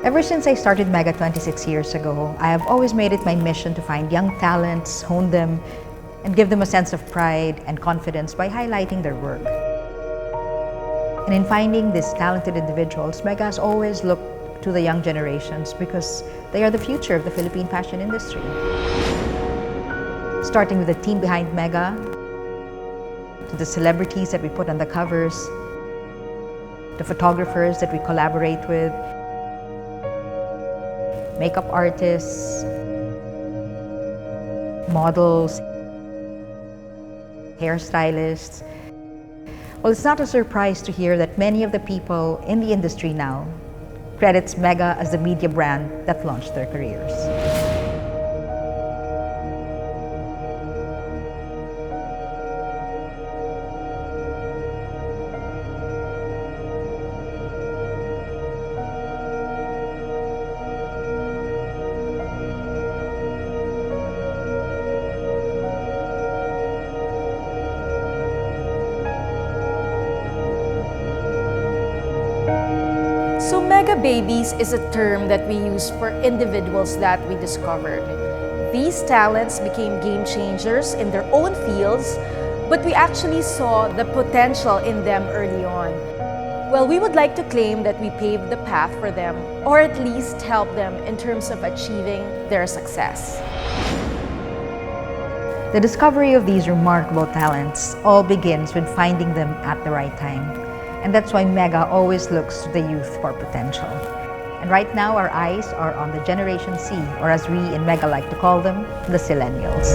Ever since I started Mega 26 years ago, I have always made it my mission to find young talents, hone them, and give them a sense of pride and confidence by highlighting their work. And in finding these talented individuals, Mega has always looked to the young generations because they are the future of the Philippine fashion industry. Starting with the team behind Mega, to the celebrities that we put on the covers, the photographers that we collaborate with, makeup artists, models, hairstylists. Well, it's not a surprise to hear that many of the people in the industry now credits Mega as the media brand that launched their careers. So Mega Babies is a term that we use for individuals that we discovered. These talents became game changers in their own fields, but we actually saw the potential in them early on. Well, we would like to claim that we paved the path for them, or at least helped them in terms of achieving their success. The discovery of these remarkable talents all begins with finding them at the right time. And that's why Mega always looks to the youth for potential. And right now, our eyes are on the Generation C, or as we in Mega like to call them, the Zillennials.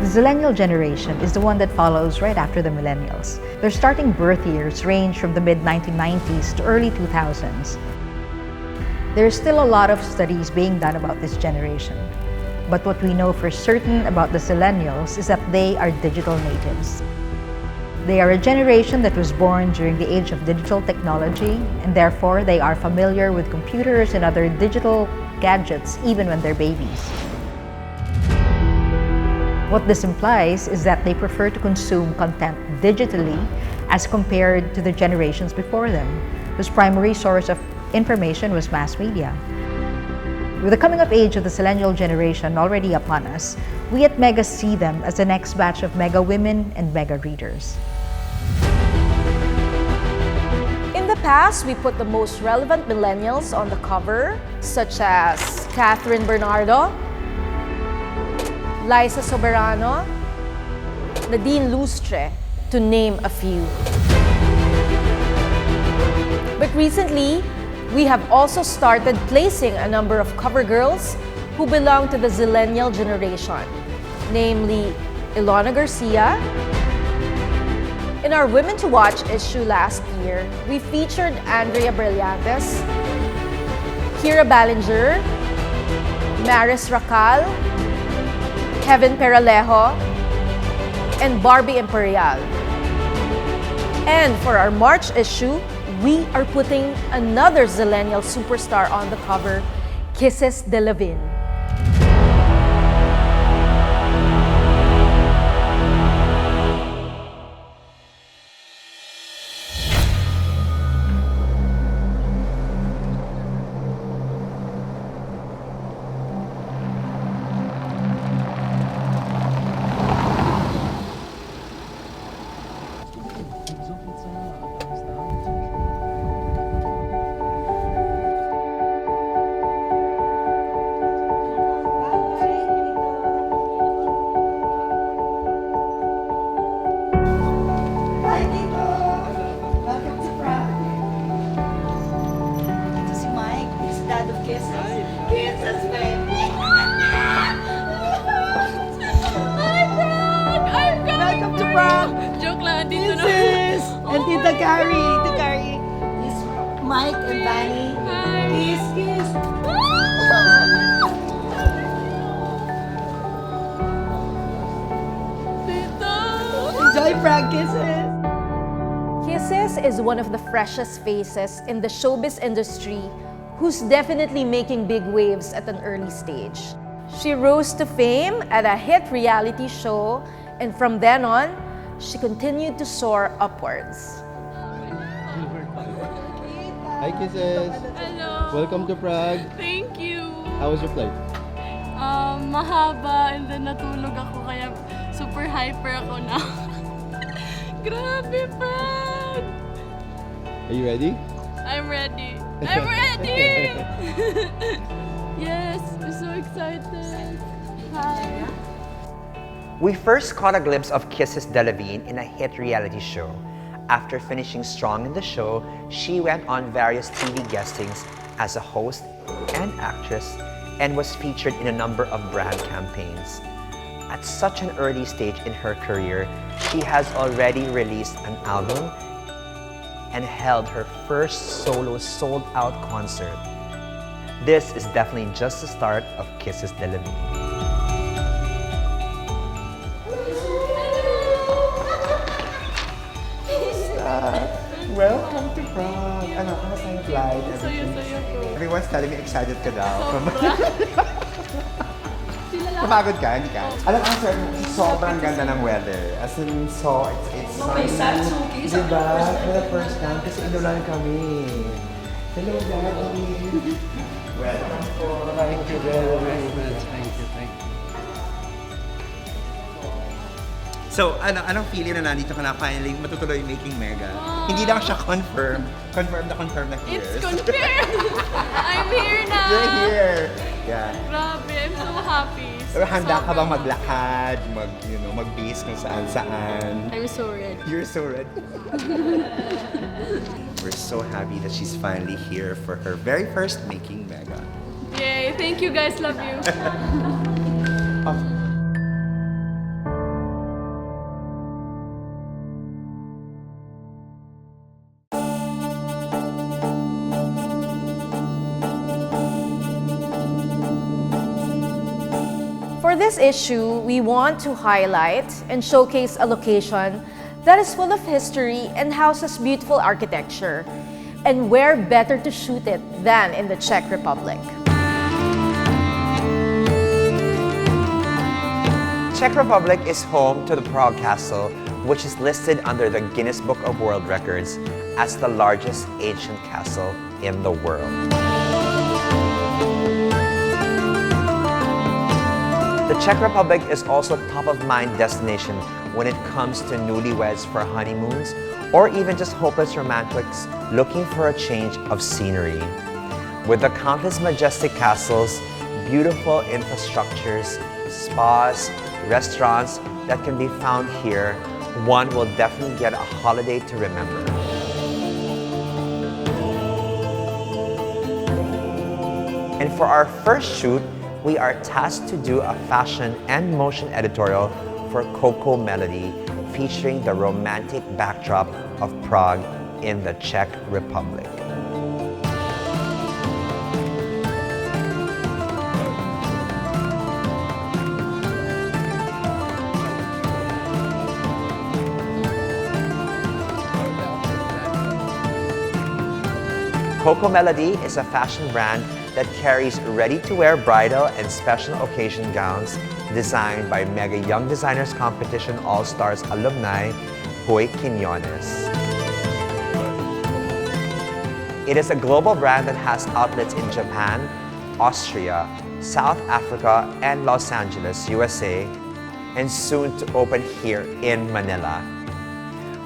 The Zillennial generation is the one that follows right after the Millennials. Their starting birth years range from the mid-1990s to early 2000s. There's still a lot of studies being done about this generation. But what we know for certain about the Zillennials is that they are digital natives. They are a generation that was born during the age of digital technology, and therefore they are familiar with computers and other digital gadgets even when they're babies. What this implies is that they prefer to consume content digitally as compared to the generations before them, whose primary source of information was mass media. With the coming of age of the Zillennial generation already upon us, we at Mega see them as the next batch of Mega women and Mega readers. In the past, we put the most relevant millennials on the cover, such as Catherine Bernardo, Liza Soberano, Nadine Lustre, to name a few. But recently, we have also started placing a number of cover girls who belong to the Zillennial generation, namely Ilona Garcia. In our Women to Watch issue last year, we featured Andrea Brillantes, Kira Ballinger, Maris Racal, Kevin Peralejo, and Barbie Imperial. And for our March issue, we are putting another Zillennial superstar on the cover, Kisses Delavin. Kisses, baby! Welcome to Prague! Joke lang, dito na. Kisses! And Tita Carrie. This is Mike and Vanny. Hi. Kiss. Tito! Enjoy Prague, Kisses! Kisses is one of the freshest faces in the showbiz industry who's definitely making big waves at an early stage. She rose to fame at a hit reality show, and from then on, she continued to soar upwards. Hi, Kisses. Hello. Welcome to Prague. Thank you. How was your flight? Mahaba and then natulog ako kaya super hyper ako na. Grabe, Prague! Are you ready? I'm ready. I'm ready! Yes, I'm so excited. Hi. We first caught a glimpse of Kisses Delavin in a hit reality show. After finishing strong in the show, she went on various TV guestings as a host and actress and was featured in a number of brand campaigns. At such an early stage in her career, she has already released an album and held her first solo sold-out concert. This is definitely just the start of Kisses Delavin. Welcome to Prague! Ano, kamusta yung flight? Saya-saya po. Everyone's telling me excited ka daw. Napagod ka? Hindi ka? Alam ang sir, sobrang ganda ng weather. As in, it's sunny. Diba? For the first time, kasi inulan kami. Hello, Daddy! Welcome po. Thank you very much. Thank you. So, anong feeling na nandito ka na finally matutuloy making Mega? Hindi lang siya confirm na here. It's confirmed! I'm here na! You're here! Yeah. Grabe, I'm so happy. Pero handa ka bang Sobrang- maglakad, mag-base kung saan-saan? I'm so ready. You're so ready. We're so happy that she's finally here for her very first making Mega. Yay, thank you guys, love you. For this issue, we want to highlight and showcase a location that is full of history and houses beautiful architecture. And where better to shoot it than in the Czech Republic? Czech Republic is home to the Prague Castle, which is listed under the Guinness Book of World Records as the largest ancient castle in the world. The Czech Republic is also top-of-mind destination when it comes to newlyweds for honeymoons or even just hopeless romantics looking for a change of scenery. With the countless majestic castles, beautiful infrastructures, spas, restaurants that can be found here, one will definitely get a holiday to remember. And for our first shoot, we are tasked to do a fashion and motion editorial for Coco Melody, featuring the romantic backdrop of Prague in the Czech Republic. Coco Melody is a fashion brand that carries ready-to-wear bridal and special occasion gowns designed by Mega Young Designers Competition All-Stars alumni, Quinones. It is a global brand that has outlets in Japan, Austria, South Africa, and Los Angeles, USA, and soon to open here in Manila.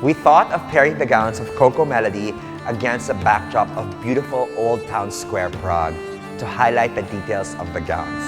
We thought of pairing the gowns of Coco Melody against a backdrop of beautiful Old Town Square Prague to highlight the details of the gowns.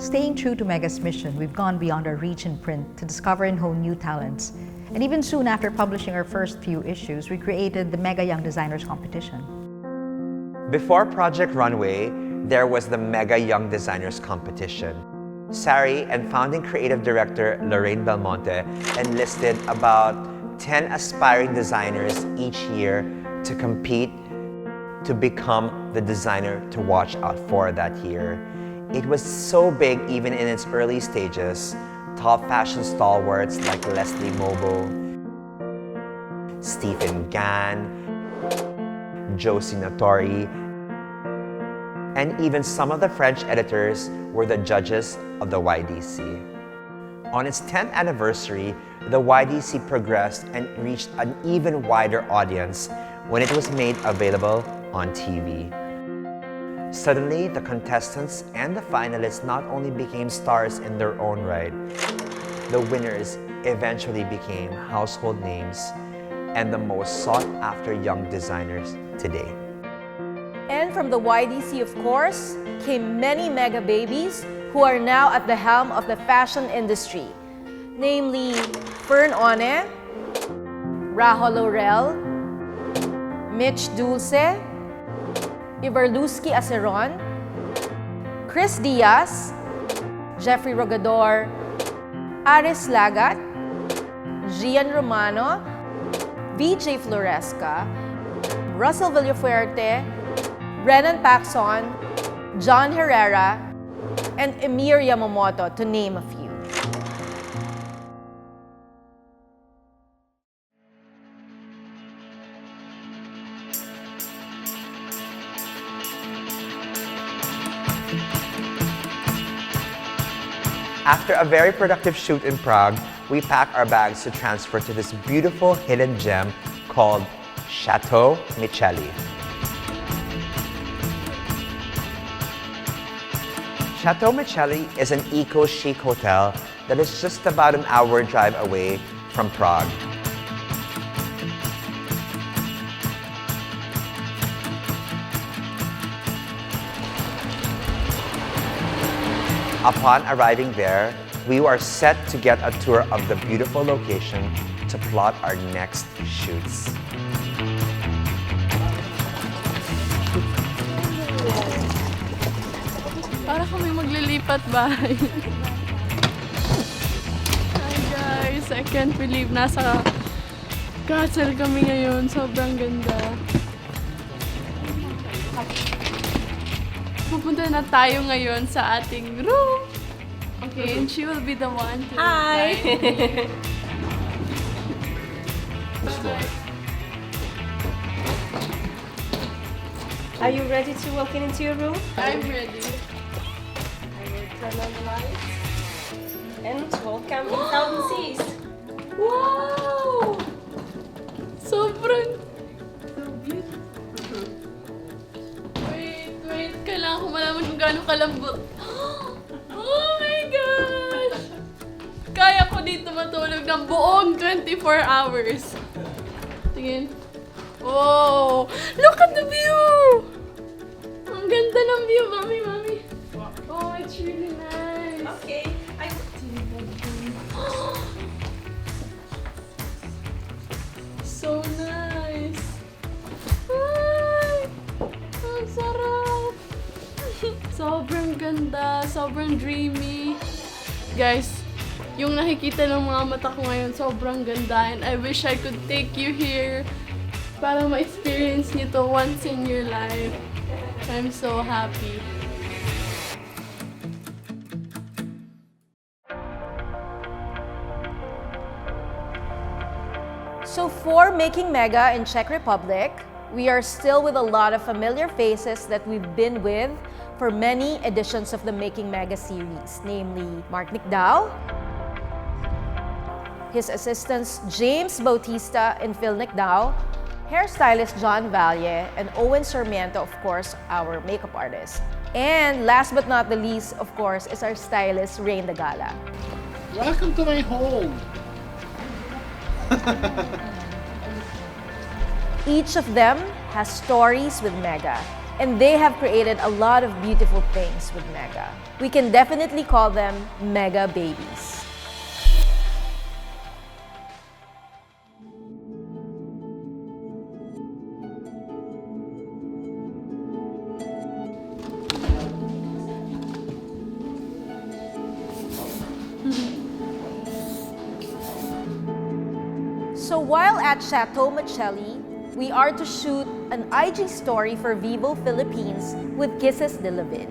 Staying true to Mega's mission, we've gone beyond our reach in print to discover and hone new talents. And even soon after publishing our first few issues, we created the Mega Young Designers Competition. Before Project Runway, there was the Mega Young Designers Competition. Sari and founding creative director Lorraine Belmonte enlisted about 10 aspiring designers each year to compete to become the designer to watch out for that year. It was so big even in its early stages. Top fashion stalwarts like Leslie Mobo, Stephen Gann, Josie Natori, and even some of the French editors were the judges of the YDC. On its 10th anniversary, the YDC progressed and reached an even wider audience when it was made available on TV. Suddenly, the contestants and the finalists not only became stars in their own right, the winners eventually became household names and the most sought-after young designers today. And from the YDC, of course, came many mega babies who are now at the helm of the fashion industry, namely Fern One, Rahul Laurel, Mitch Dulce, Iverluski Aceron, Chris Diaz, Jeffrey Rogador, Aris Lagat, Gian Romano, VJ Floresca, Russell Villafuerte, Renan Paxson, John Herrera, and Emir Yamamoto, to name a few. After a very productive shoot in Prague, we packed our bags to transfer to this beautiful hidden gem called Chateau Mcely. Chateau Mcely is an eco-chic hotel that is just about an hour drive away from Prague. Upon arriving there, we were set to get a tour of the beautiful location to plot our next shoots. Para kami maglilipat bahay. Hi guys, I can't believe nasa castle kami ngayon. Sobrang ganda. Pupunta na tayo ngayon sa ating room. Okay, and she will be the one to Hi! Are you ready to walk into your room? I'm ready. I will turn on the lights. And welcome in Thousand Seas. Wow! Sobrang... So beautiful. Wait. Kailangan ko malaman kung gaano kalambot. Oh my gosh! Kaya ko dito matulog ng buong 24 hours. Tingin. Oh! Look at the view! Ang ganda ng view, Mami. Oh, it's really nice. Okay. So nice. Ay! Ang sarap! Sobrang ganda, sobrang dreamy. Guys, yung nakikita ng mga mata ko ngayon, sobrang ganda. And I wish I could take you here para ma-experience nyo to once in your life. I'm so happy. So for Making Mega in Czech Republic, we are still with a lot of familiar faces that we've been with for many editions of the Making Mega series, namely Mark Nicdao, his assistants James Bautista and Phil Nicdao, hairstylist John Valle, and Owen Sarmiento, of course, our makeup artist. And last but not the least, of course, is our stylist Rain Dagala. Welcome to my home. Each of them has stories with Mega, And they have created a lot of beautiful things with Mega. We can definitely call them Mega babies. So while at Chateau Mcely, we are to shoot an IG story for Vivo Philippines with Kisses Delavin.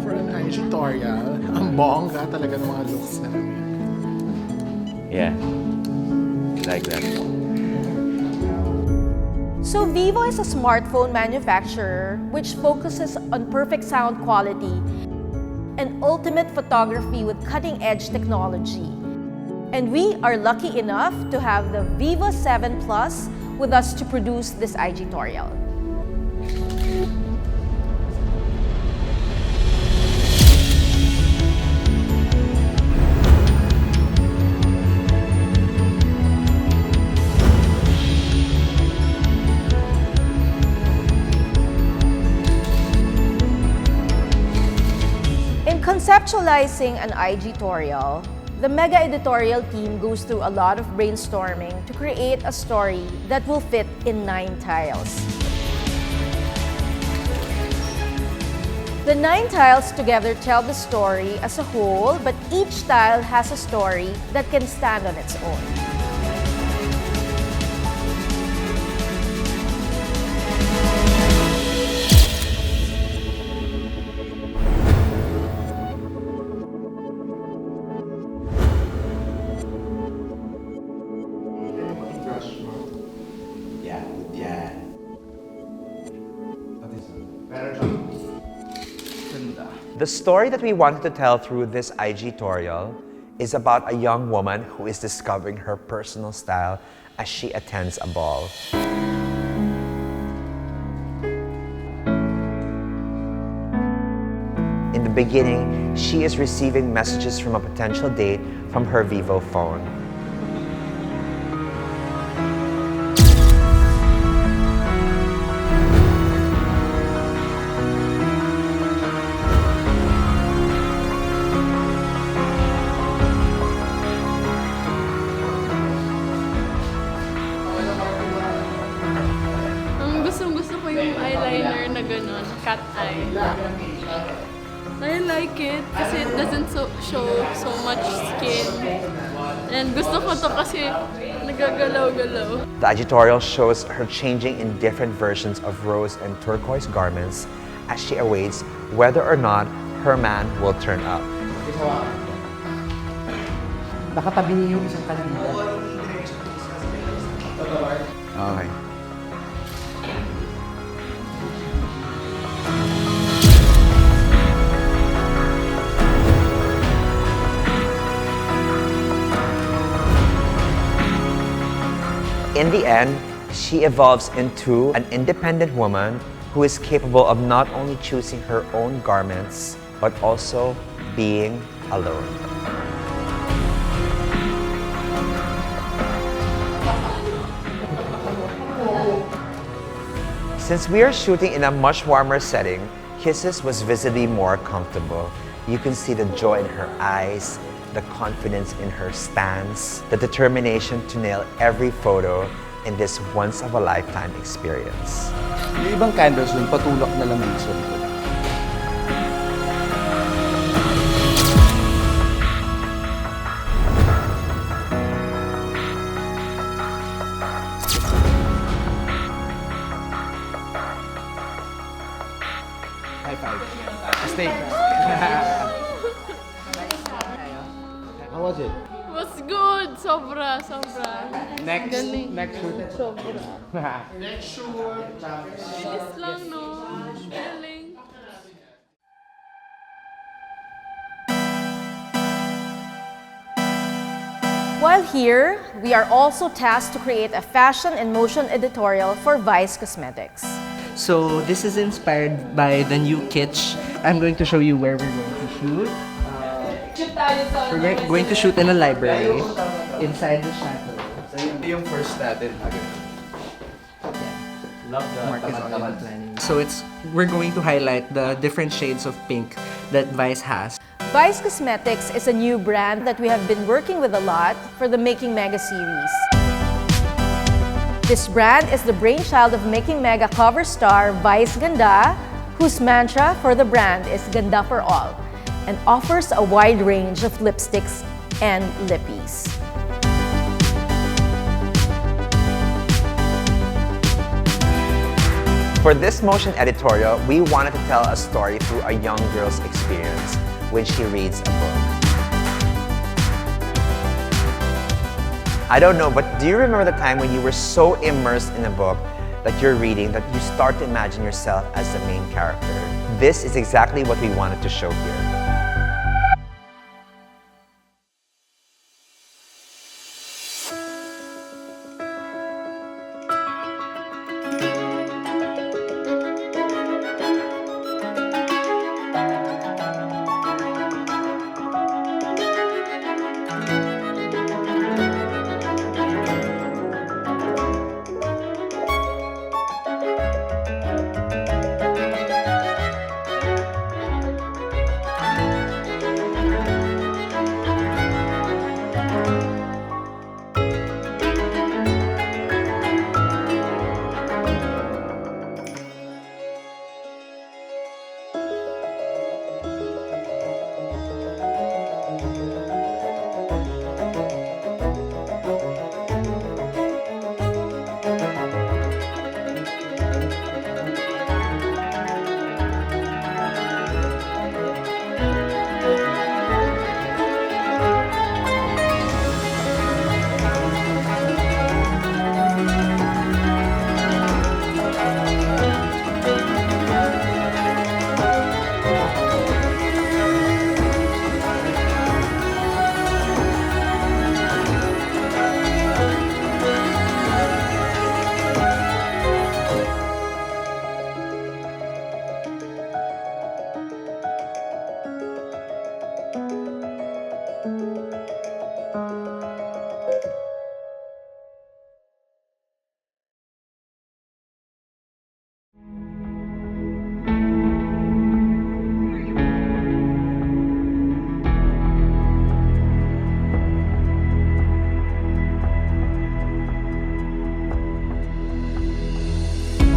For an IGtorial, ang bongga talaga ng mga looks namin. Yeah, like that. So Vivo is a smartphone manufacturer which focuses on perfect sound quality and ultimate photography with cutting-edge technology. And we are lucky enough to have the Vivo 7 Plus with us to produce this IGtorial. In conceptualizing an IGtorial, the Mega editorial team goes through a lot of brainstorming to create a story that will fit in 9 tiles. The 9 tiles together tell the story as a whole, but each tile has a story that can stand on its own. The story that we wanted to tell through this IGtorial is about a young woman who is discovering her personal style as she attends a ball. In the beginning, she is receiving messages from a potential date from her Vivo phone. Gusto ko yung eyeliner na ganun, cat eye. I like it kasi it doesn't show so much skin. And gusto ko to kasi nagagalaw-galaw. The IGtorial shows her changing in different versions of rose and turquoise garments as she awaits whether or not her man will turn up. Nakatabi niyo yung isang kandila. Okay. In the end, she evolves into an independent woman who is capable of not only choosing her own garments, but also being alone. Since we are shooting in a much warmer setting, Kisses was visibly more comfortable. You can see the joy in her eyes, the confidence in her stance, the determination to nail every photo in this once-of-a-lifetime experience. Yung ibang candles dun, patulak na lang dito sa likod. High five. Stay. How was it? Was good! Sobra, sobra. Next shoot. Sobra. Next shoot. Bilis lang, no? Galing. While here, we are also tasked to create a fashion and motion editorial for BYS Cosmetics. So this is inspired by the new kitsch. I'm going to show you where we're going to shoot. We're going to shoot in a library inside the Chateau. So yung first natin, Mark is already planning. So we're going to highlight the different shades of pink that BYS has. BYS Cosmetics is a new brand that we have been working with a lot for the Making Mega series. This brand is the brainchild of Making Mega cover star BYS Ganda, whose mantra for the brand is Ganda for All, and offers a wide range of lipsticks and lippies. For this motion editorial, we wanted to tell a story through a young girl's experience when she reads a book. I don't know, but do you remember the time when you were so immersed in a book that you're reading that you start to imagine yourself as the main character? This is exactly what we wanted to show here.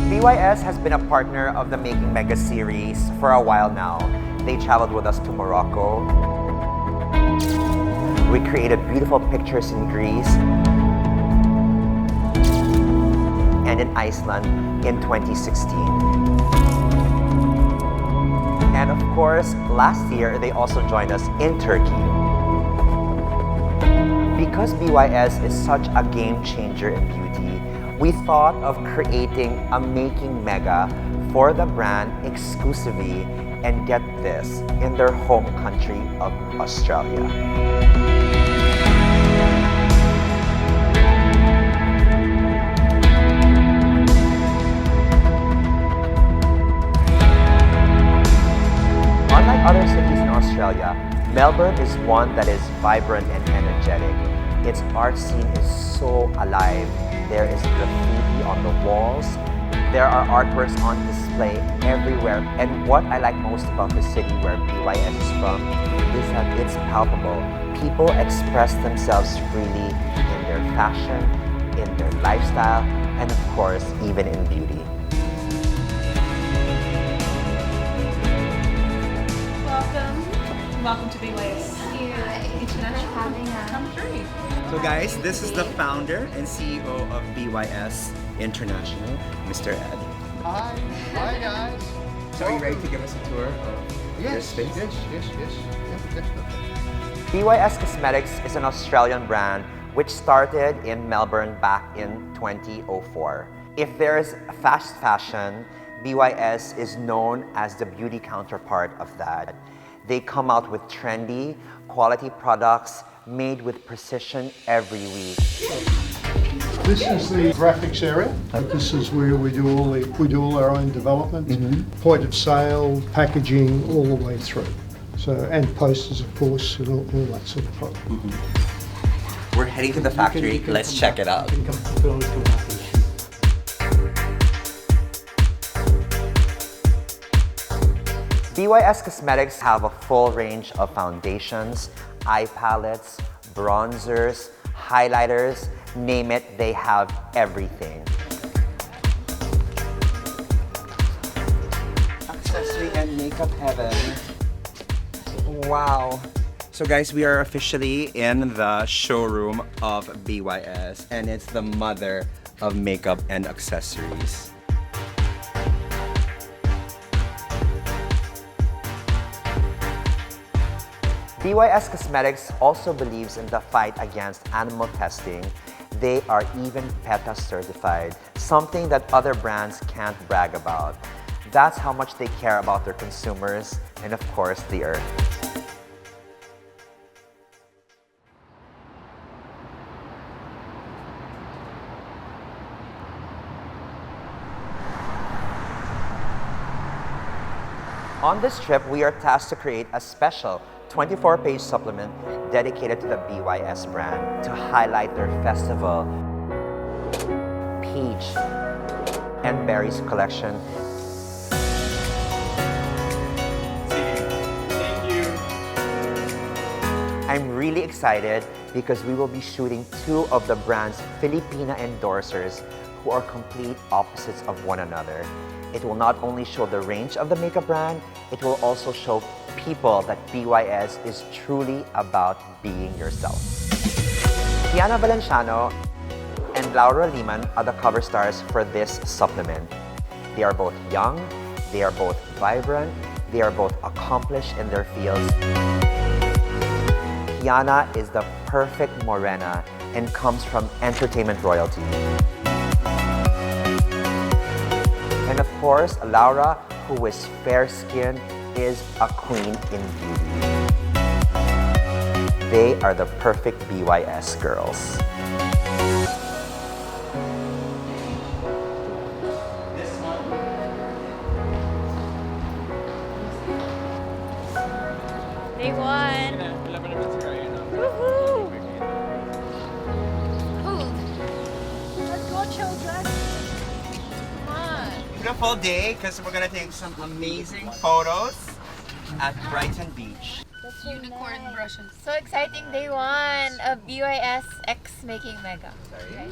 BYS has been a partner of the Making Mega series for a while now. They traveled with us to Morocco. We created beautiful pictures in Greece and in Iceland in 2016. And of course, last year, they also joined us in Turkey. Because BYS is such a game changer in beauty, we thought of creating a Making Mega for the brand exclusively, and get this, in their home country of Australia. Unlike other cities in Australia, Melbourne is one that is vibrant and energetic. Its art scene is so alive. There is graffiti on the walls. There are artworks on display everywhere. And what I like most about the city where BYS is from is that it's palpable. People express themselves freely in their fashion, in their lifestyle, and of course, even in beauty. Welcome to BYS. Thank you. International for having us. Come through. So guys, this is the founder and CEO of BYS International, Mr. Ed. Hi. Hi, guys. So are you ready to give us a tour of your space? Yes, definitely. BYS Cosmetics is an Australian brand which started in Melbourne back in 2004. If there's fast fashion, BYS is known as the beauty counterpart of that. They come out with trendy, quality products made with precision every week. This is the graphics area. This is where we do all our own development, point of sale, packaging, all the way through. So, and posters, of course, and all that sort of product. We're heading to the factory. Let's check it out. BYS Cosmetics have a full range of foundations, eye palettes, bronzers, highlighters, name it, they have everything. Accessory and makeup heaven. Wow. So guys, we are officially in the showroom of BYS, and it's the mother of makeup and accessories. BYS Cosmetics also believes in the fight against animal testing. They are even PETA certified, something that other brands can't brag about. That's how much they care about their consumers and, of course, the earth. On this trip, we are tasked to create a special 24-page supplement dedicated to the BYS brand to highlight their festival, peach, and berries collection. Thank you. I'm really excited because we will be shooting two of the brand's Filipina endorsers who are complete opposites of one another. It will not only show the range of the makeup brand, it will also show people that BYS is truly about being yourself. Kiana Valenciano and Laura Lehmann are the cover stars for this supplement. They are both young, they are both vibrant, they are both accomplished in their fields. Kiana is the perfect morena and comes from entertainment royalty. And of course, Laura, who is fair-skinned, is a queen in beauty. They are the perfect BYS girls. Day one. Woohoo! Cool. Let's go, children. Come on. Beautiful day because we're gonna take some amazing photos at Brighton Beach. Unicorn brushes. So exciting, day one of BYS X Making Mega. Right?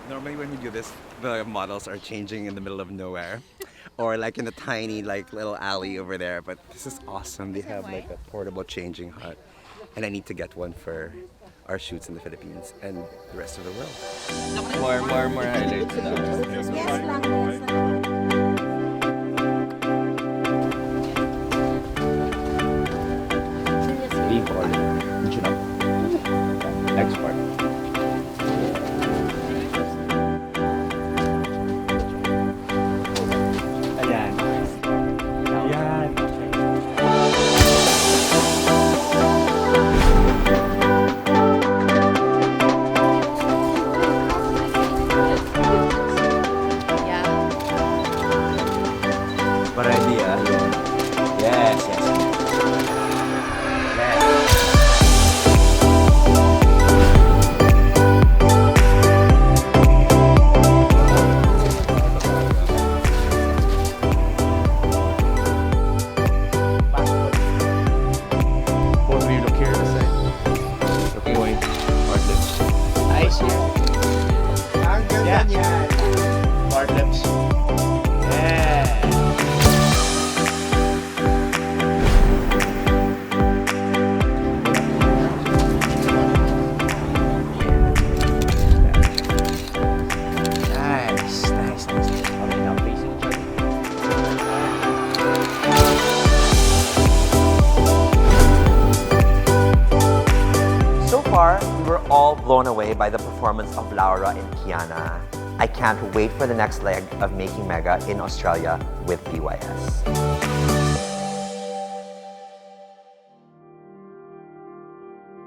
Normally when we do this, the models are changing in the middle of nowhere or like in a tiny like little alley over there, but this is awesome. They have like a portable changing hut, and I need to get one for our shoots in the Philippines and the rest of the world. More highlights. Vivo export. Blown away by the performance of Laura and Kiana. I can't wait for the next leg of Making Mega in Australia with BYS.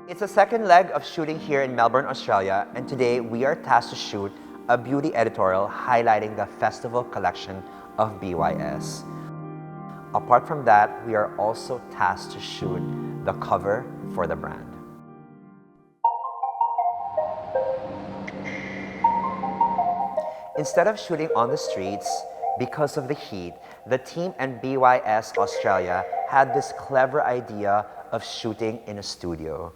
It's the second leg of shooting here in Melbourne, Australia, and today we are tasked to shoot a beauty editorial highlighting the festival collection of BYS. Apart from that, we are also tasked to shoot the cover for the brand. Instead of shooting on the streets, because of the heat, the team and BYS Australia had this clever idea of shooting in a studio.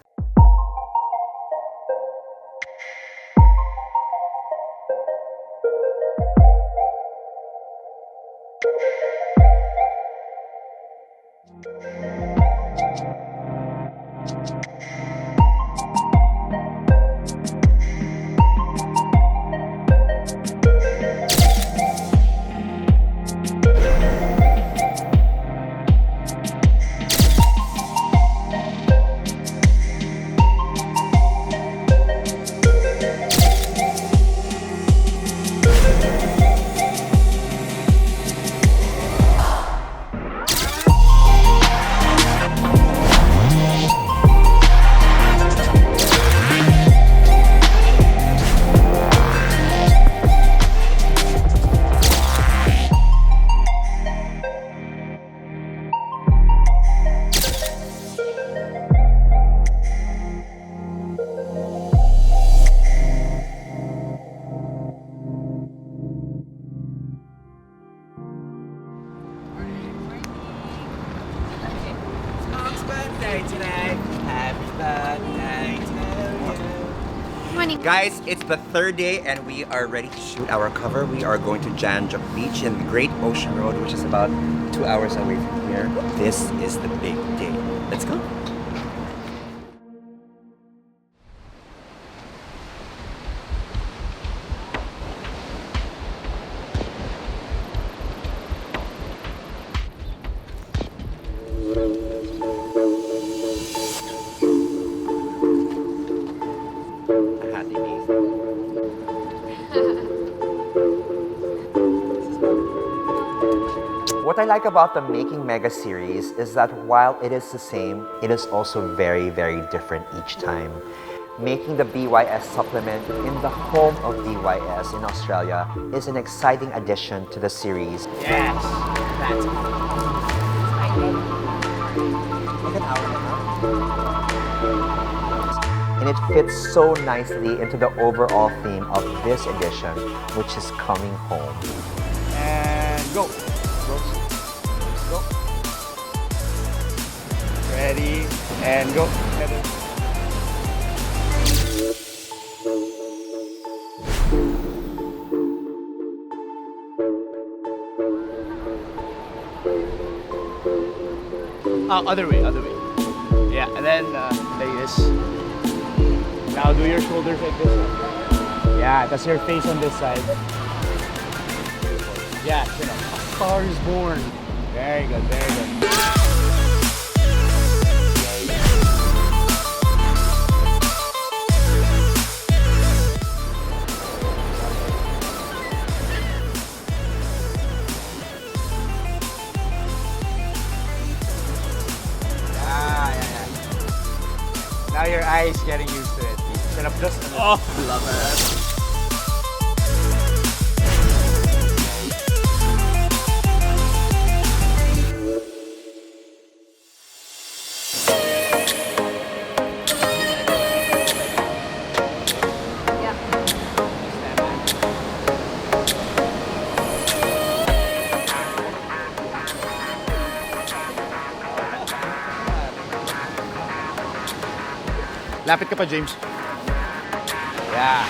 Guys, it's the third day and we are ready to shoot our cover. We are going to Janjuk Beach in Great Ocean Road, which is about 2 hours away from here. This is the big day. Let's go. What I like about the Making Mega series is that while it is the same, it is also very, very different each time. Making the BYS supplement in the home of BYS in Australia is an exciting addition to the series. Yes, that's Like an hour and a half. And it fits so nicely into the overall theme of this edition, which is coming home. And go. Go. Ready, and go. Other way. Yeah, and then like this. Now do your shoulders like this. Yeah, that's your face on this side. Yeah, chin up. A Star is Born. Very good, very good. Now your eye is getting used to it. Chin up just a little. Oh, love it. Lapit ka pa, James. Yeah.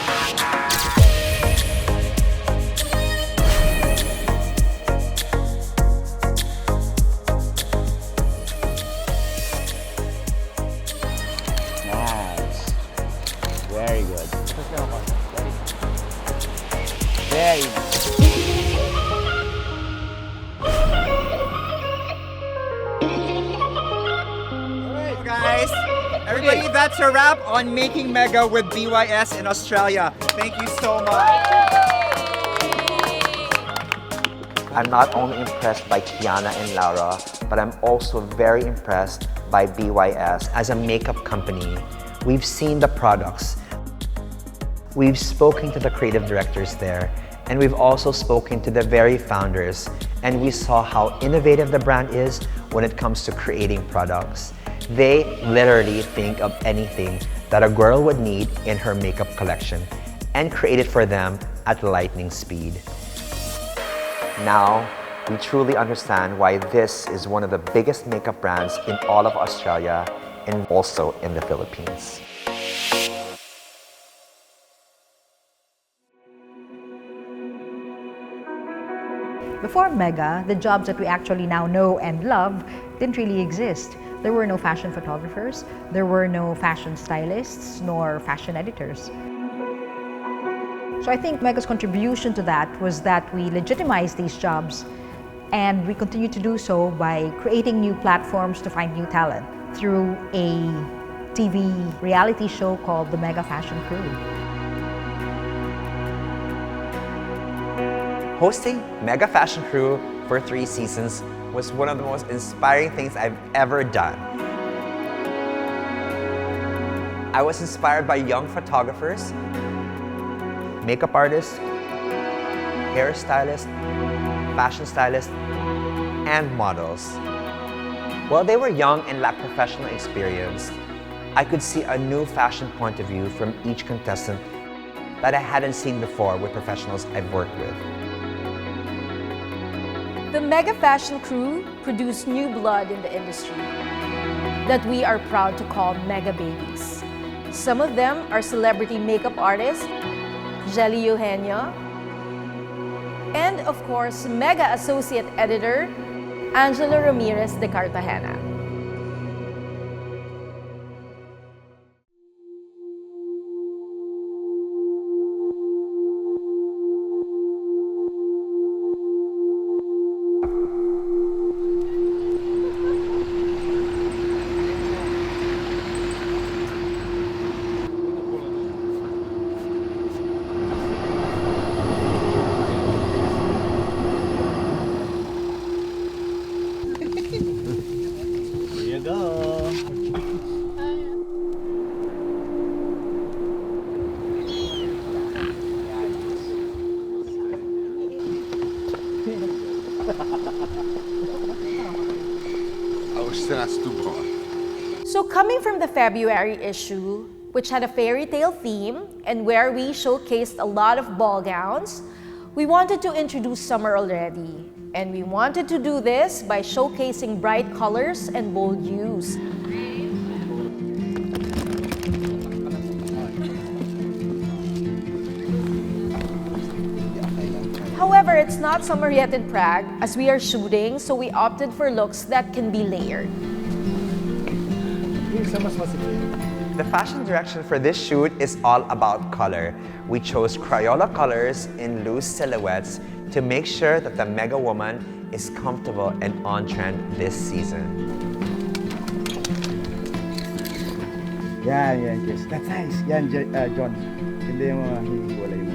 Nice. Very good. Very nice. Alright, guys. Everybody, that's a wrap on Making Mega with BYS in Australia. Thank you so much. I'm not only impressed by Kiana and Laura, but I'm also very impressed by BYS as a makeup company. We've seen the products. We've spoken to the creative directors there, and we've also spoken to the very founders and we saw how innovative the brand is when it comes to creating products. They literally think of anything that a girl would need in her makeup collection and create it for them at lightning speed. Now, we truly understand why this is one of the biggest makeup brands in all of Australia and also in the Philippines. Before Mega, the jobs that we actually now know and love didn't really exist. There were no fashion photographers, there were no fashion stylists, nor fashion editors. So I think Mega's contribution to that was that we legitimized these jobs, and we continue to do so by creating new platforms to find new talent through a TV reality show called The Mega Fashion Crew. Hosting Mega Fashion Crew for 3 seasons was one of the most inspiring things I've ever done. I was inspired by young photographers, makeup artists, hairstylists, fashion stylists, and models. While they were young and lacked professional experience, I could see a new fashion point of view from each contestant that I hadn't seen before with professionals I've worked with. The Mega Fashion Crew produced new blood in the industry that we are proud to call Mega Babies. Some of them are celebrity makeup artists, Mcely Eugenio, and of course, Mega Associate Editor, Angela Ramirez de Cartagena. So coming from the February issue, which had a fairy tale theme and where we showcased a lot of ball gowns, we wanted to introduce summer already. And we wanted to do this by showcasing bright colors and bold hues. However, it's not summer yet in Prague as we are shooting, so we opted for looks that can be layered. The fashion direction for this shoot is all about color. We chose Crayola colors in loose silhouettes to make sure that the Mega Woman is comfortable and on trend this season. Yan, Kiss. That's nice. Yan, John. Hindi yung mga hiwalay mo.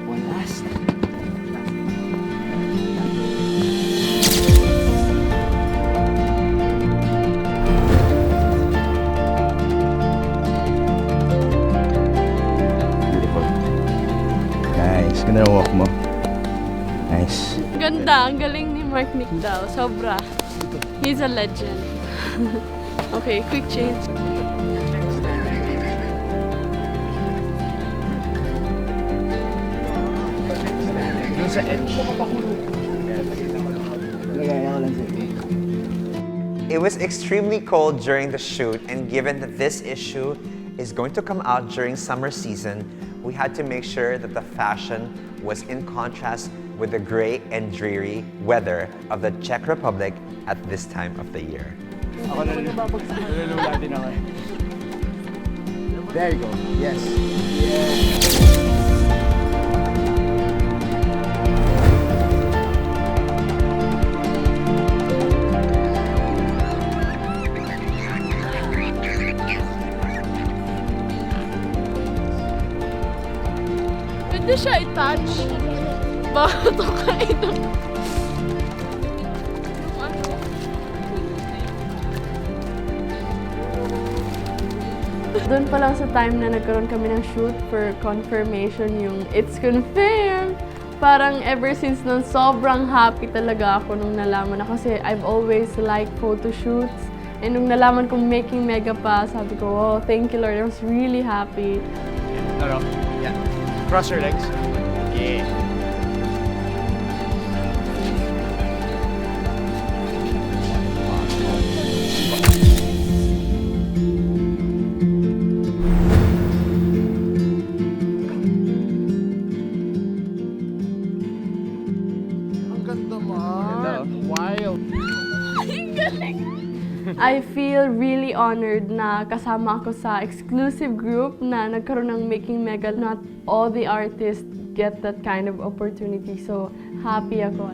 One last. Ganda ng walk mo. Nice. Ganda, ang galing ni Mark Nicdal. Sobra. He's a legend. Okay, quick change. Sa edge. It was extremely cold during the shoot, and given that this issue is going to come out during summer season, we had to make sure that the fashion was in contrast with the gray and dreary weather of the Czech Republic at this time of the year. There you go. Yes. Pwede siya i-touch. Baka ito kain. Doon pa lang sa time na nagkaroon kami ng shoot for confirmation yung it's confirmed. Parang ever since nun, sobrang happy talaga ako nung nalaman na kasi I've always liked photo shoots. And nung nalaman kong making mega pa, sabi ko, oh, thank you Lord, I was really happy. Yeah. Cross your legs. Yeah. I feel really honored na kasama ako sa exclusive group na nagkaroon ng Making Mega. Not all the artists get that kind of opportunity, so happy ako.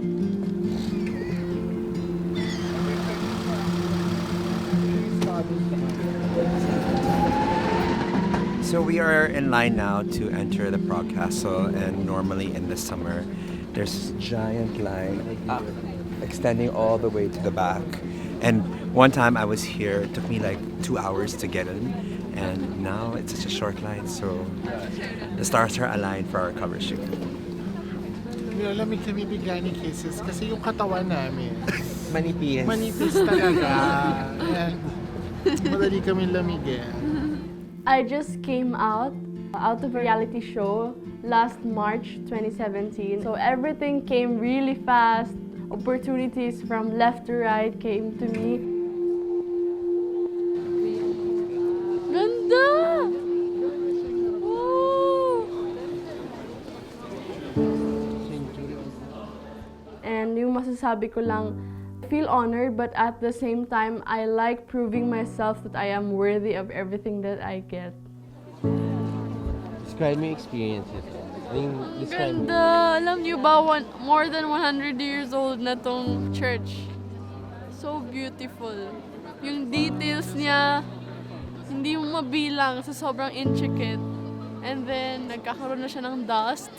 So we are in line now to enter the Prague Castle, and normally in the summer there's giant line extending all the way to the back. And one time I was here, it took me like 2 hours to get in, and now it's such a short line, so the stars are aligned for our cover shoot. Nilalamig kami bigla ni Kisses kasi yung katawan namin. Manipis. Manipis talaga. Ayan. Madali kami lamigin. I just came out of a reality show last March 2017. So everything came really fast. Opportunities from left to right came to me. Ganda! Oh! And yung masasabi ko lang, I feel honored, but at the same time, I like proving myself that I am worthy of everything that I get. Describe my experiences. Ganda! Alam niyo ba, more than 100 years old na tong church. So beautiful. Yung details niya, hindi mo mabilang sa sobrang intricate. And then, nagkakaroon na siya ng dust.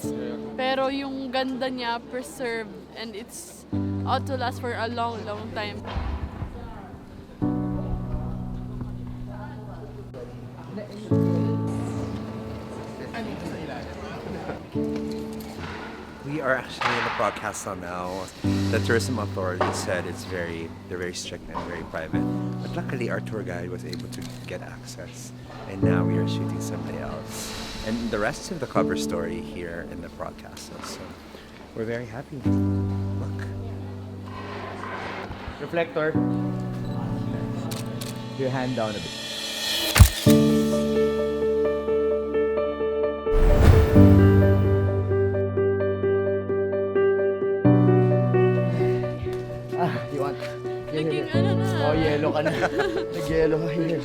Pero yung ganda niya, preserved. And it's ought to last for a long, long time. We are actually in the Prague Castle now. The tourism authority said they're very strict and very private. But luckily our tour guide was able to get access. And now we are shooting some layouts. And the rest of the cover story here in the Prague Castle. So we're very happy. Look. Reflector. Your hand down a bit. You want? Naging ano na. Oh, yellow ka na. Nag-yellow ka here.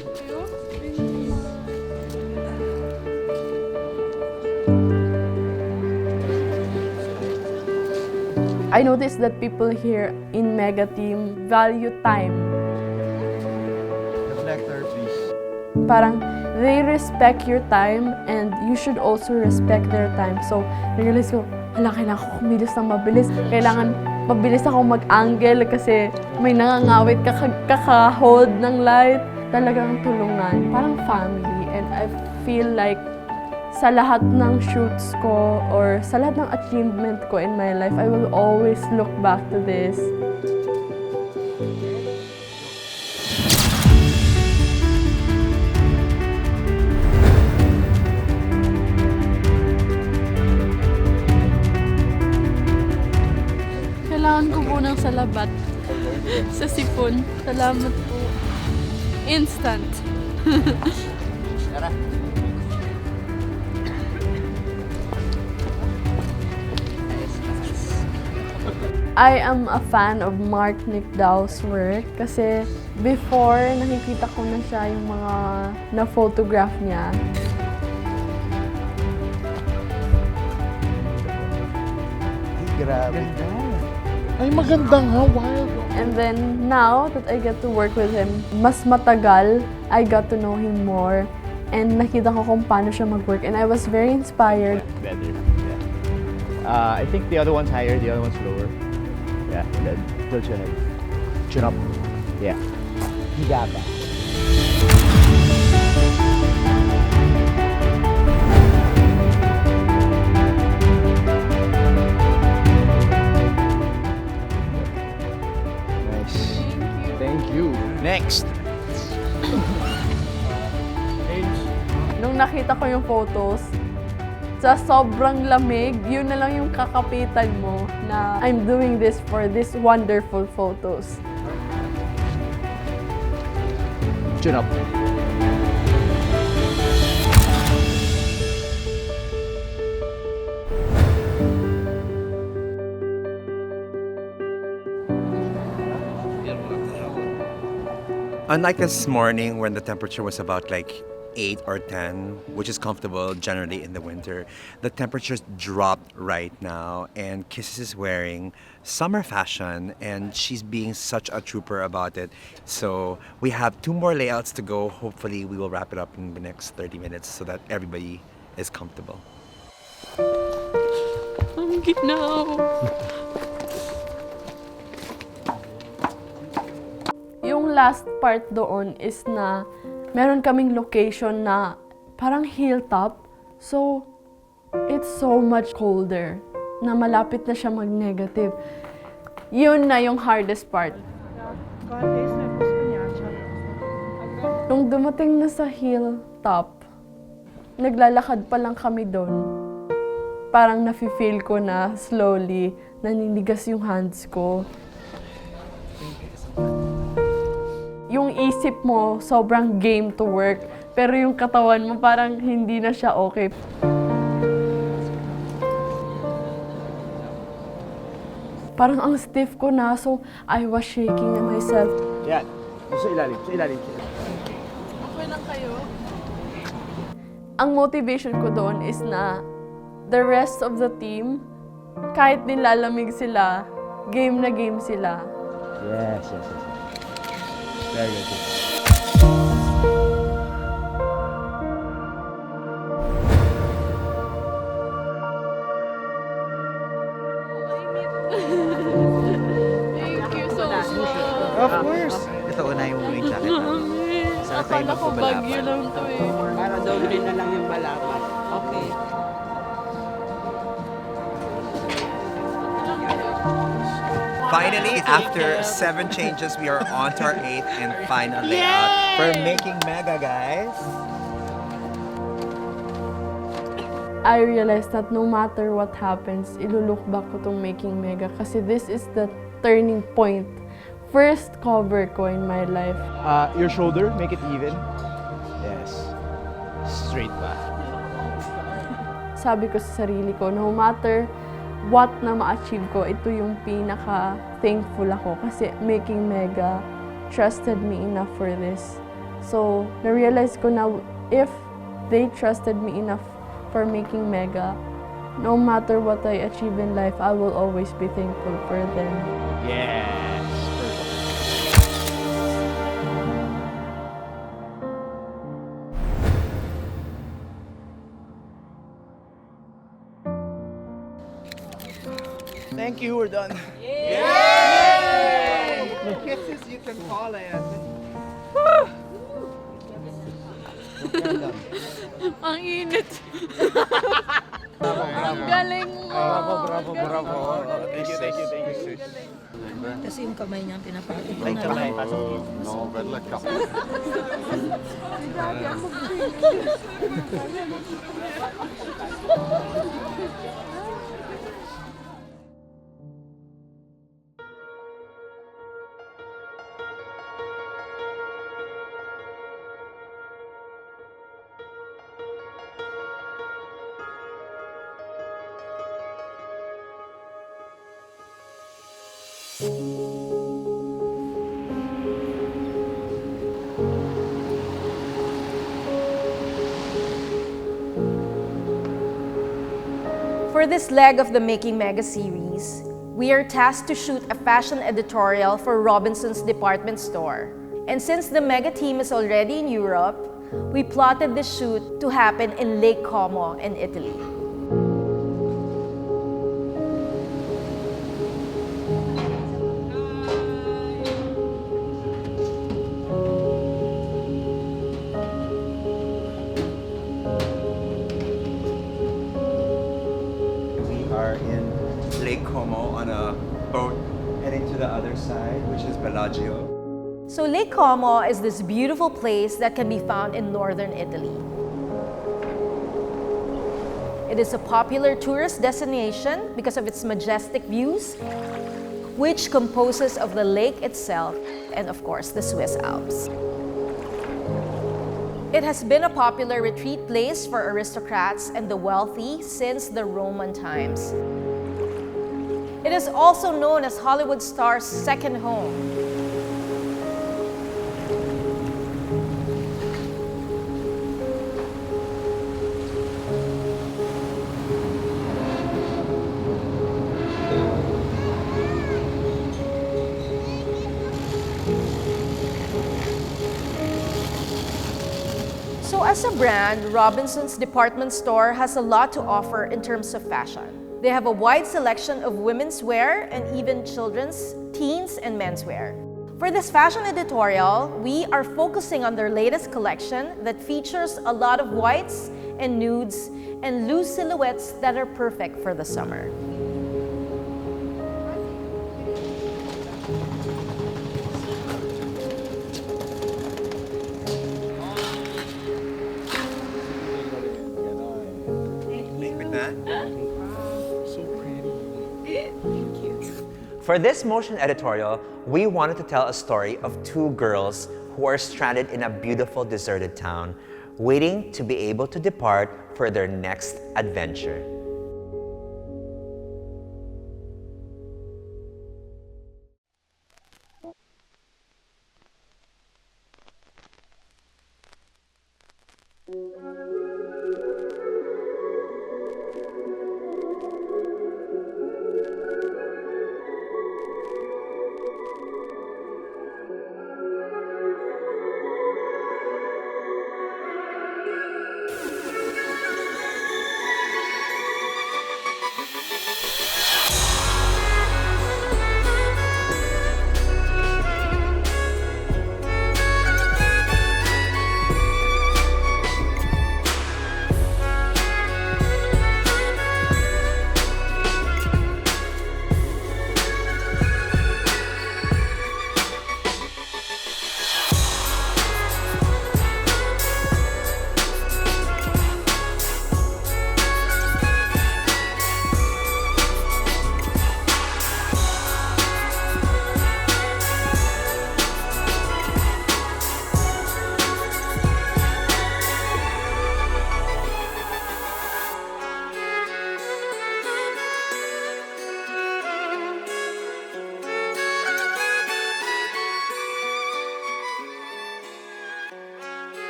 I noticed that people here in Mega Team value time. Reflector, please. Parang they respect your time and you should also respect their time. So, realize ko, hala, kailangan ko kumilos ng mabilis. Kailangan mabilis ako mag-angle kasi may nangangawit kaka-hold ng light. Talagang tulungan. Parang family. And I feel like sa lahat ng shoots ko or sa lahat ng achievement ko in my life, I will always look back to this. Kailangan ko po ng salabat sa sipon. Salamat po. Instant. I am a fan of Mark Nickdow's work kasi before nakikita ko na siya yung mga na-photograph niya. Grabe. Ay, magandang ha, wild. And then now that I get to work with him, mas matagal, I got to know him more. And nakita ko kung paano siya mag-work. And I was very inspired. Better. Yeah. I think the other one's higher, the other one's lower. Yeah, then tilt your head. Chin up. Yeah. Higa ka. nakita ko yung photos, sa sobrang lamig, yun na lang yung kakapitan mo na I'm doing this for these wonderful photos. Chin up. Unlike this morning when the temperature was about like 8 or 10, which is comfortable generally in the winter, the temperatures dropped right now, and Kisses is wearing summer fashion and she's being such a trooper about it. So we have 2 more layouts to go. Hopefully we will wrap it up in the next 30 minutes so that everybody is comfortable. Ang ginaw! Yung last part doon is na meron kaming location na parang hilltop. So, it's so much colder na malapit na siya mag-negative. Yun na yung hardest part. Nung dumating na sa hilltop, naglalakad pa lang kami doon. Parang nafe-feel ko na slowly naninigas yung hands ko. Yung isip mo, sobrang game to work. Pero yung katawan mo, parang hindi na siya okay. Parang ang stiff ko na, so I was shaking myself. Yan. Sa ilalim, sa ilalim. Okay lang kayo? Ang motivation ko doon is na the rest of the team, kahit nilalamig sila, game na game sila. Yes, yes, yes. Very good. Thank you so much. Of course. Ito, unahin mo yung jacket. Sarap tayo Akala ko bagyo lang to eh. Para doble na lang yung balaman. Okay. Finally, after 7 changes, we are on to our 8th and final layout for Making Mega, guys. I realized that no matter what happens, iluluok back ko tong Making Mega kasi this is the turning point. First cover ko in my life. Your shoulder, make it even. Yes. Straight back. Sabi ko sa sarili ko, no matter what na ma-achieve ko, ito yung pinaka-thankful ako kasi Making Mega trusted me enough for this. So, na-realize ko na if they trusted me enough for Making Mega, no matter what I achieve in life, I will always be thankful for them. Yes. Thank you, we're done. Yay! Kisses, you can call it. Ang init! Ang galing mo! Bravo. Thank you, thank you, sis. Kasi yung kamay niya pinapakit ko Ay, na. kamay, pasok dito. No, bad luck. For this leg of the Making Mega series, we are tasked to shoot a fashion editorial for Robinson's department store. And since the Mega team is already in Europe, we plotted this shoot to happen in Lake Como in Italy. Lake Como on a boat heading to the other side, which is Bellagio. So Lake Como is this beautiful place that can be found in northern Italy. It is a popular tourist destination because of its majestic views, which composes of the lake itself and of course the Swiss Alps. It has been a popular retreat place for aristocrats and the wealthy since the Roman times. It is also known as Hollywood stars' second home. So as a brand, Robinsons department store has a lot to offer in terms of fashion. They have a wide selection of women's wear and even children's, teens, and menswear. For this fashion editorial, we are focusing on their latest collection that features a lot of whites and nudes and loose silhouettes that are perfect for the summer. For this motion editorial, we wanted to tell a story of two girls who are stranded in a beautiful deserted town, waiting to be able to depart for their next adventure.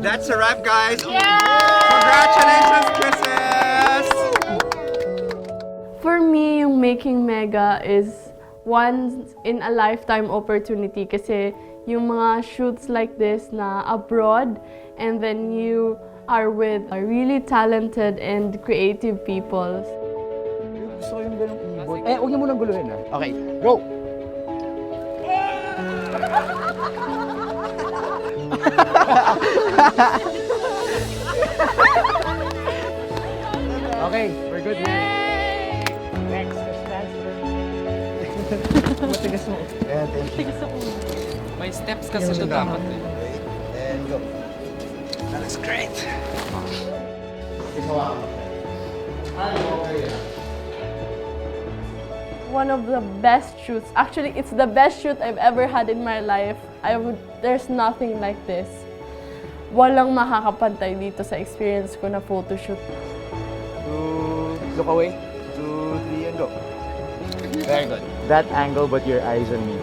That's a wrap, guys. Congratulations, Kisses! For me, yung making Mega is once in a lifetime opportunity kasi yung mga shoots like this na abroad and then you are with really talented and creative people. Gusto ko yung ganong ibon. Huwag niyo munang guluhin ha. Okay, go! Okay, we're good. Next, transfer. Matigas mo. Yeah, thank you. May steps kasi ito dapat eh. And go. That looks great. One of the best shoots. Actually, it's the best shoot I've ever had in my life. There's nothing like this. Walang makakapantay dito sa experience ko na photoshoot. Look away. 2, 3, and go. Very good. That angle, but your eyes on me.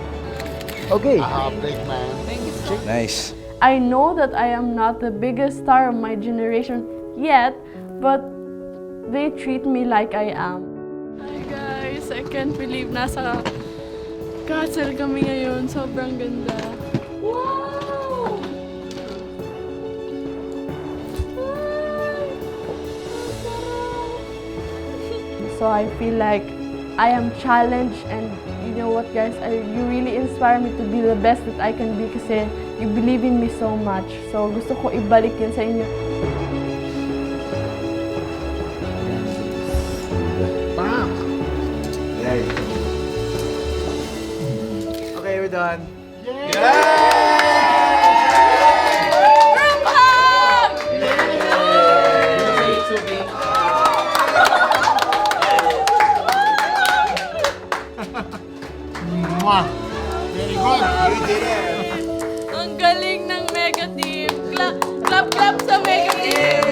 Okay. Big man. Thank you so much. Nice. I know that I am not the biggest star of my generation yet, but they treat me like I am. Hi guys, I can't believe nasa castle kami ngayon. Sobrang ganda. Wow! So I feel like I am challenged, and you know what guys, you really inspire me to be the best that I can be kasi you believe in me so much. So gusto ko ibalik yun sa inyo. Okay, we're done. Very good. You did it. Ang galing ng Mega Team! Clap sa Mega Team!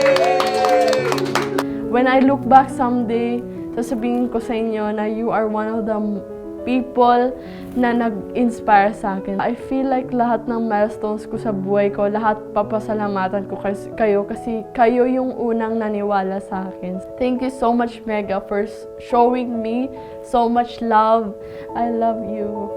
When I look back someday, sasabihin ko sa inyo na you are one of the people na nag-inspire sa akin. I feel like lahat ng milestones ko sa buhay ko, lahat papasalamatan ko kayo kasi kayo yung unang naniwala sa akin. Thank you so much, Mega, for showing me so much love. I love you.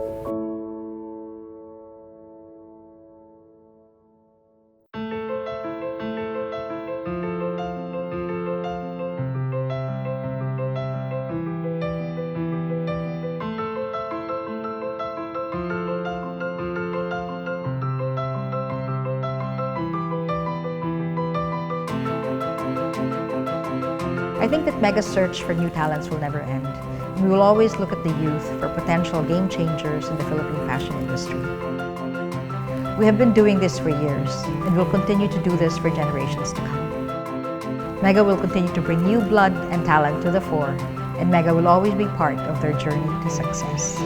I think that Mega's search for new talents will never end. And we will always look at the youth for potential game changers in the Philippine fashion industry. We have been doing this for years, and will continue to do this for generations to come. Mega will continue to bring new blood and talent to the fore, and Mega will always be part of their journey to success.